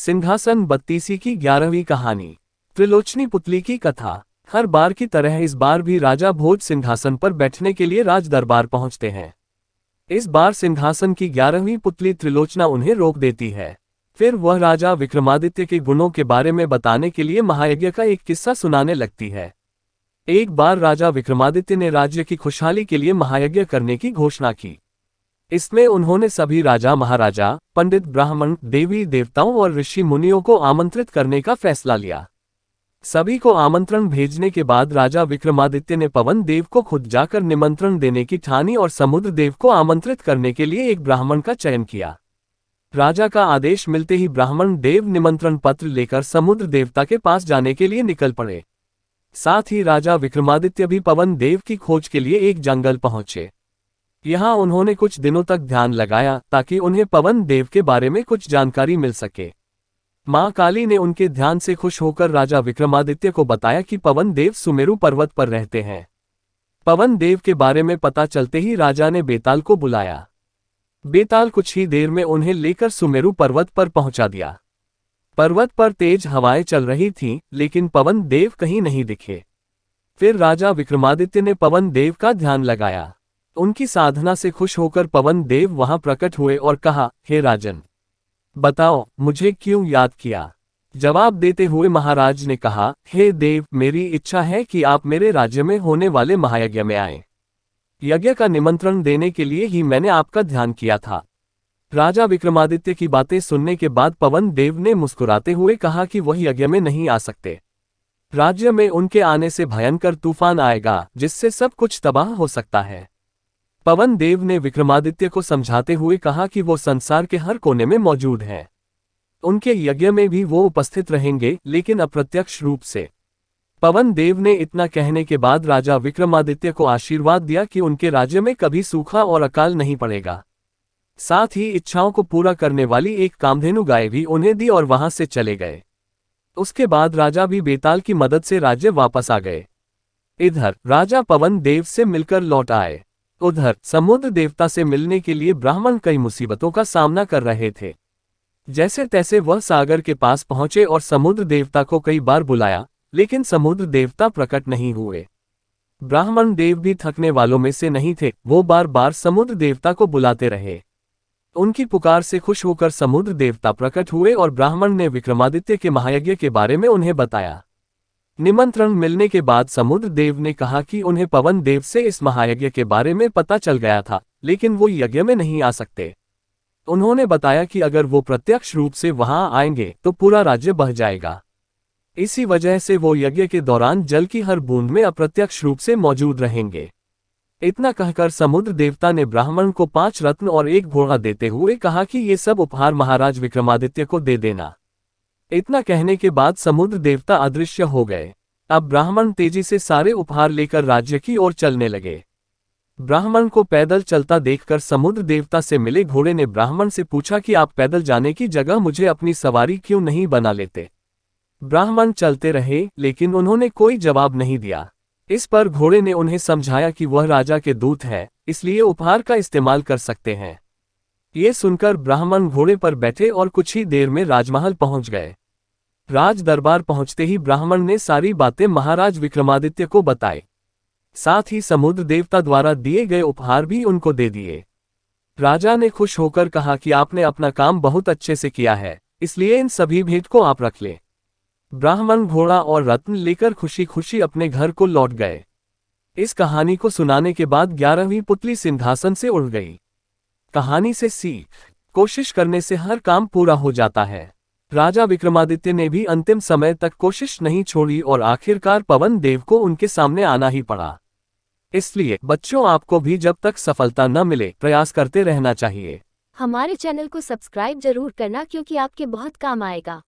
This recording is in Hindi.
सिंहासन बत्तीसी की 11वीं कहानी। त्रिलोचनी पुतली की कथा। हर बार की तरह इस बार भी राजा भोज सिंहासन पर बैठने के लिए राज दरबार पहुंचते हैं। इस बार सिंहासन की 11वीं पुतली त्रिलोचना उन्हें रोक देती है। फिर वह राजा विक्रमादित्य के गुणों के बारे में बताने के लिए महायज्ञ का एक किस्सा सुनाने लगती है। एक बार राजा विक्रमादित्य ने राज्य की खुशहाली के लिए महायज्ञ करने की घोषणा की। इसमें उन्होंने सभी राजा महाराजा, पंडित, ब्राह्मण, देवी देवताओं और ऋषि मुनियों को आमंत्रित करने का फैसला लिया। सभी को आमंत्रण भेजने के बाद राजा विक्रमादित्य ने पवन देव को खुद जाकर निमंत्रण देने की ठानी और समुद्र देव को आमंत्रित करने के लिए एक ब्राह्मण का चयन किया। राजा का आदेश मिलते ही ब्राह्मण देव निमंत्रण पत्र लेकर समुद्र देवता के पास जाने के लिए निकल पड़े। साथ ही राजा विक्रमादित्य भी पवन देव की खोज के लिए एक जंगल पहुंचे। यहाँ उन्होंने कुछ दिनों तक ध्यान लगाया ताकि उन्हें पवन देव के बारे में कुछ जानकारी मिल सके। मां काली ने उनके ध्यान से खुश होकर राजा विक्रमादित्य को बताया कि पवन देव सुमेरु पर्वत पर रहते हैं। पवन देव के बारे में पता चलते ही राजा ने बेताल को बुलाया। बेताल कुछ ही देर में उन्हें लेकर सुमेरु पर्वत पर पहुंचा दिया। पर्वत पर तेज हवाएं चल रही थीं, लेकिन पवन देव कहीं नहीं दिखे। फिर राजा विक्रमादित्य ने पवन देव का ध्यान लगाया। उनकी साधना से खुश होकर पवन देव वहां प्रकट हुए और कहा, हे राजन, बताओ मुझे क्यों याद किया। जवाब देते हुए महाराज ने कहा, हे देव, मेरी इच्छा है कि आप मेरे राज्य में होने वाले महायज्ञ में आएं। यज्ञ का निमंत्रण देने के लिए ही मैंने आपका ध्यान किया था। राजा विक्रमादित्य की बातें सुनने के बाद पवन देव ने मुस्कुराते हुए कहा कि वह यज्ञ में नहीं आ सकते। राज्य में उनके आने से भयंकर तूफान आएगा जिससे सब कुछ तबाह हो सकता है। पवन देव ने विक्रमादित्य को समझाते हुए कहा कि वो संसार के हर कोने में मौजूद हैं। उनके यज्ञ में भी वो उपस्थित रहेंगे, लेकिन अप्रत्यक्ष रूप से। पवन देव ने इतना कहने के बाद राजा विक्रमादित्य को आशीर्वाद दिया कि उनके राज्य में कभी सूखा और अकाल नहीं पड़ेगा। साथ ही इच्छाओं को पूरा करने वाली एक कामधेनु गाय भी उन्हें दी और वहां से चले गए। उसके बाद राजा भी बेताल की मदद से राज्य वापस आ गए। इधर राजा पवन देव से मिलकर लौट आए। उधर समुद्र देवता से मिलने के लिए ब्राह्मण कई मुसीबतों का सामना कर रहे थे। जैसे तैसे वह सागर के पास पहुंचे और समुद्र देवता को कई बार बुलाया, लेकिन समुद्र देवता प्रकट नहीं हुए। ब्राह्मण देव भी थकने वालों में से नहीं थे, वो बार बार समुद्र देवता को बुलाते रहे। उनकी पुकार से खुश होकर समुद्र देवता प्रकट हुए और ब्राह्मण ने विक्रमादित्य के महायज्ञ के बारे में उन्हें बताया। निमंत्रण मिलने के बाद समुद्र देव ने कहा कि उन्हें पवन देव से इस महायज्ञ के बारे में पता चल गया था, लेकिन वो यज्ञ में नहीं आ सकते। उन्होंने बताया कि अगर वो प्रत्यक्ष रूप से वहां आएंगे तो पूरा राज्य बह जाएगा। इसी वजह से वो यज्ञ के दौरान जल की हर बूंद में अप्रत्यक्ष रूप से मौजूद रहेंगे। इतना कहकर समुद्र देवता ने ब्राह्मण को 5 रत्न और एक घोड़ा देते हुए कहा कि ये सब उपहार महाराज विक्रमादित्य को दे देना। इतना कहने के बाद समुद्र देवता अदृश्य हो गए। अब ब्राह्मण तेजी से सारे उपहार लेकर राज्य की ओर चलने लगे। ब्राह्मण को पैदल चलता देखकर समुद्र देवता से मिले घोड़े ने ब्राह्मण से पूछा कि आप पैदल जाने की जगह मुझे अपनी सवारी क्यों नहीं बना लेते। ब्राह्मण चलते रहे, लेकिन उन्होंने कोई जवाब नहीं दिया। इस पर घोड़े ने उन्हें समझाया कि वह राजा के दूत है, इसलिए उपहार का इस्तेमाल कर सकते हैं। ये सुनकर ब्राह्मण घोड़े पर बैठे और कुछ ही देर में राजमहल पहुंच गए। राज दरबार पहुंचते ही ब्राह्मण ने सारी बातें महाराज विक्रमादित्य को बताई। साथ ही समुद्र देवता द्वारा दिए गए उपहार भी उनको दे दिए। राजा ने खुश होकर कहा कि आपने अपना काम बहुत अच्छे से किया है, इसलिए इन सभी भेंट को आप रख लें। ब्राह्मण घोड़ा और रत्न लेकर खुशी खुशी अपने घर को लौट गए। इस कहानी को सुनाने के बाद 11वीं पुतली सिंहासन से उड़ गई। कहानी से सीख, कोशिश करने से हर काम पूरा हो जाता है। राजा विक्रमादित्य ने भी अंतिम समय तक कोशिश नहीं छोड़ी और आखिरकार पवन देव को उनके सामने आना ही पड़ा। इसलिए बच्चों, आपको भी जब तक सफलता न मिले प्रयास करते रहना चाहिए। हमारे चैनल को सब्सक्राइब जरूर करना, क्योंकि आपके बहुत काम आएगा।